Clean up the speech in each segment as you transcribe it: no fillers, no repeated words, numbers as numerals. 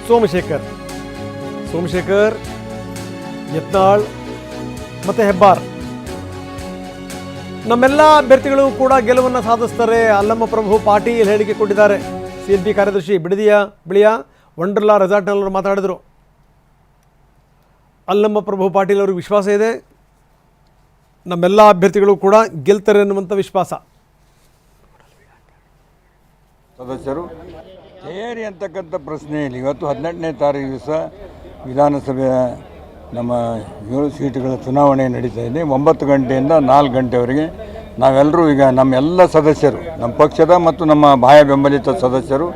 ಸೋಮಶೇಖರ್ ಯತ್ನಾಳ್ ಮತ್ತು ಹೆಬ್ಬಾರ್ ನಮ್ಮೆಲ್ಲ ಅಭ್ಯರ್ಥಿಗಳು ಕೂಡ ಗೆಲುವನ್ನು ಸಾಧಿಸ್ತಾರೆ. ಅಲ್ಲಮ್ಮ ಪ್ರಭು ಪಾಟೀಲ್ ಹೇಳಿಕೆ ಕೊಟ್ಟಿದ್ದಾರೆ. CLP ಕಾರ್ಯದರ್ಶಿ ಬಿಳಿಯ ವಂಡರ್ಲಾ ರೆಸಾರ್ಟ್ನಲ್ಲವರು ಮಾತಾಡಿದರು. ಅಲ್ಲಮ್ಮ ಪ್ರಭು ಪಾಟೀಲ್ ಅವ್ರಿಗೆ ವಿಶ್ವಾಸ ಇದೆ, ನಮ್ಮೆಲ್ಲ ಅಭ್ಯರ್ಥಿಗಳು ಕೂಡ ಗೆಲ್ತಾರೆ ಅನ್ನುವಂಥ ವಿಶ್ವಾಸ. ಸದಸ್ಯರು ತಯಾರಿ ಅಂತಕ್ಕಂಥ ಪ್ರಶ್ನೆಯಲ್ಲಿ ಇವತ್ತು 18ನೇ ತಾರೀಕು ದಿವಸ ವಿಧಾನಸಭೆಯ ನಮ್ಮ 7 ಸೀಟುಗಳ ಚುನಾವಣೆ ನಡೀತಾ ಇದೆ. 9 ಗಂಟೆಯಿಂದ 4 ಗಂಟೆವರೆಗೆ ನಾವೆಲ್ಲರೂ ಈಗ ನಮ್ಮೆಲ್ಲ ಸದಸ್ಯರು, ನಮ್ಮ ಪಕ್ಷದ ಮತ್ತು ನಮ್ಮ ಬಾಹ್ಯ ಬೆಂಬಲಿತ ಸದಸ್ಯರು,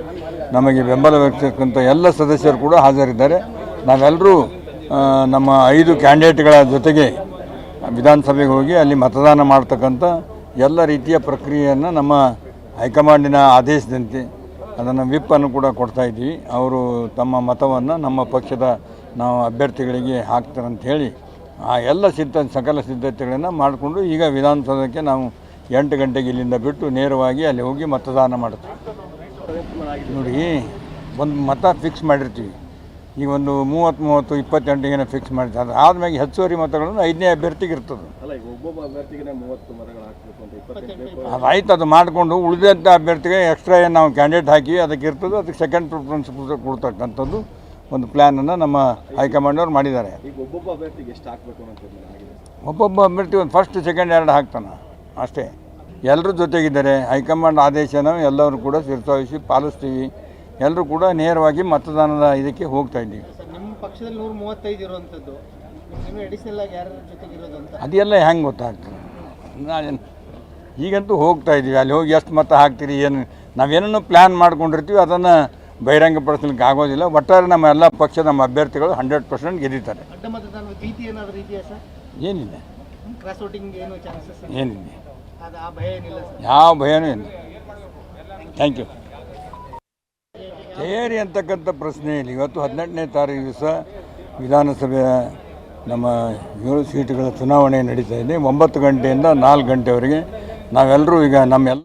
ನಮಗೆ ಬೆಂಬಲ ವ್ಯಕ್ತಕ್ಕಂಥ ಎಲ್ಲ ಸದಸ್ಯರು ಕೂಡ ಹಾಜರಿದ್ದಾರೆ. ನಾವೆಲ್ಲರೂ ನಮ್ಮ 5 ಕ್ಯಾಂಡಿಡೇಟ್ಗಳ ಜೊತೆಗೆ ವಿಧಾನಸಭೆಗೆ ಹೋಗಿ ಅಲ್ಲಿ ಮತದಾನ ಮಾಡ್ತಕ್ಕಂಥ ಎಲ್ಲ ರೀತಿಯ ಪ್ರಕ್ರಿಯೆಯನ್ನು ನಮ್ಮ ಹೈಕಮಾಂಡಿನ ಆದೇಶದಂತೆ ಅದನ್ನು ವಿಪ್ಪನ್ನು ಕೂಡ ಕೊಡ್ತಾ ಇದ್ದೀವಿ. ಅವರು ತಮ್ಮ ಮತವನ್ನು ನಮ್ಮ ಪಕ್ಷದ ನಾವು ಅಭ್ಯರ್ಥಿಗಳಿಗೆ ಹಾಕ್ತಾರೆ ಅಂತ ಹೇಳಿ ಆ ಎಲ್ಲ ಸಕಲ ಸಿದ್ಧತೆಗಳನ್ನು ಮಾಡಿಕೊಂಡು ಈಗ ವಿಧಾನಸೌಧಕ್ಕೆ ನಾವು 8 ಗಂಟೆಗೆ ಇಲ್ಲಿಂದ ಬಿಟ್ಟು ನೇರವಾಗಿ ಅಲ್ಲಿ ಹೋಗಿ ಮತದಾನ ಮಾಡ್ತೀವಿ. ನೋಡಿ, ಒಂದು ಮತ ಫಿಕ್ಸ್ ಮಾಡಿರ್ತೀವಿ. ಈಗ ಒಂದು 30, 28 ಫಿಕ್ಸ್ ಮಾಡಿರ್ತಾರೆ. ಅದು ಆದ್ಮೇಲೆ ಹೆಚ್ಚುವರಿ ಮತಗಳನ್ನು 5ನೇ ಅಭ್ಯರ್ಥಿಗೆ ಇರ್ತದೆ. ಅದು ಆಯ್ತು, ಅದು ಮಾಡಿಕೊಂಡು ಉಳಿದಂಥ ಅಭ್ಯರ್ಥಿಗೆ ಎಕ್ಸ್ಟ್ರಾ ಏನು ನಾವು ಕ್ಯಾಂಡಿಡೇಟ್ ಹಾಕಿ ಅದಕ್ಕೆ ಇರ್ತದೆ, ಅದಕ್ಕೆ ಸೆಕೆಂಡ್ ಪ್ರಿಫರೆನ್ಸ್ ಕೊಡ್ತಕ್ಕಂಥದ್ದು ಒಂದು ಪ್ಲ್ಯಾನನ್ನು ನಮ್ಮ ಹೈಕಮಾಂಡವ್ರು ಮಾಡಿದ್ದಾರೆ. ಒಬ್ಬೊಬ್ಬ ಅಭ್ಯರ್ಥಿ ಒಂದು ಫಸ್ಟ್ ಸೆಕೆಂಡ್ 2 ಹಾಕ್ತಾನೆ ಅಷ್ಟೇ. ಎಲ್ಲರೂ ಜೊತೆಗಿದ್ದಾರೆ. ಹೈಕಮಾಂಡ್ ಆದೇಶನ ಎಲ್ಲರೂ ಕೂಡ ಶಿರಸಾವಹಿಸಿ ಪಾಲಿಸ್ತೀವಿ. ಎಲ್ಲರೂ ಕೂಡ ನೇರವಾಗಿ ಮತದಾನದ ಇದಕ್ಕೆ ಹೋಗ್ತಾ ಇದ್ದೀವಿ. ನಿಮ್ಮ ಪಕ್ಷದಲ್ಲಿ 135 ಇರುವಂಥದ್ದು, ಅಡಿಷನಲ್ ಆಗಿ ಯಾರ ಜೊತೆಗೆ ಇರೋದು ಅಂತ ಅದೆಲ್ಲ ಹೆಂಗೆ ಗೊತ್ತಾಗ್ತದೆ? ಈಗಂತೂ ಹೋಗ್ತಾ ಇದ್ದೀವಿ. ಅಲ್ಲಿ ಹೋಗಿ ಎಷ್ಟು ಮತ ಹಾಕ್ತೀರಿ, ಏನು ನಾವೇನನ್ನು ಪ್ಲ್ಯಾನ್ ಮಾಡ್ಕೊಂಡಿರ್ತೀವಿ ಅದನ್ನು ಬಹಿರಂಗಪಡಿಸ್ಲಿಕ್ಕೆ ಆಗೋದಿಲ್ಲ. ಒಟ್ಟಾರೆ ನಮ್ಮ ಎಲ್ಲ ಪಕ್ಷದ ನಮ್ಮ ಅಭ್ಯರ್ಥಿಗಳು 100% ಗೆದ್ದಿದ್ದಾರೆ. ಅಡ್ಡ ಮತದಾನದ ಭೀತಿ ಏನಾದರೂ ಇದೆಯಾ ಸರ್? ಏನಿಲ್ಲ, ಕ್ರಾಸ್ ವೋಟಿಂಗ್ ಏನು ಚಾನ್ಸಸ್ ಏನಿಲ್ಲ, ಅದು ಆ ಭಯ ಏನಿಲ್ಲ ಸರ್? ಯಾವ ಭಯನೂ ಇಲ್ಲ. Thank you. ತಯಾರಿ ಅಂತಕ್ಕಂಥ ಪ್ರಶ್ನೆಯಲ್ಲಿ ಇವತ್ತು 18ನೇ ತಾರೀಕು ದಿವಸ ವಿಧಾನಸಭೆಯ ನಮ್ಮ 7 ಸೀಟುಗಳ ಚುನಾವಣೆ ನಡೀತಾ ಇದೆ. 9 ಗಂಟೆಯಿಂದ 4 ಗಂಟೆವರೆಗೆ ನಾವೆಲ್ಲರೂ ಈಗ ನಮ್ಮೆಲ್ಲ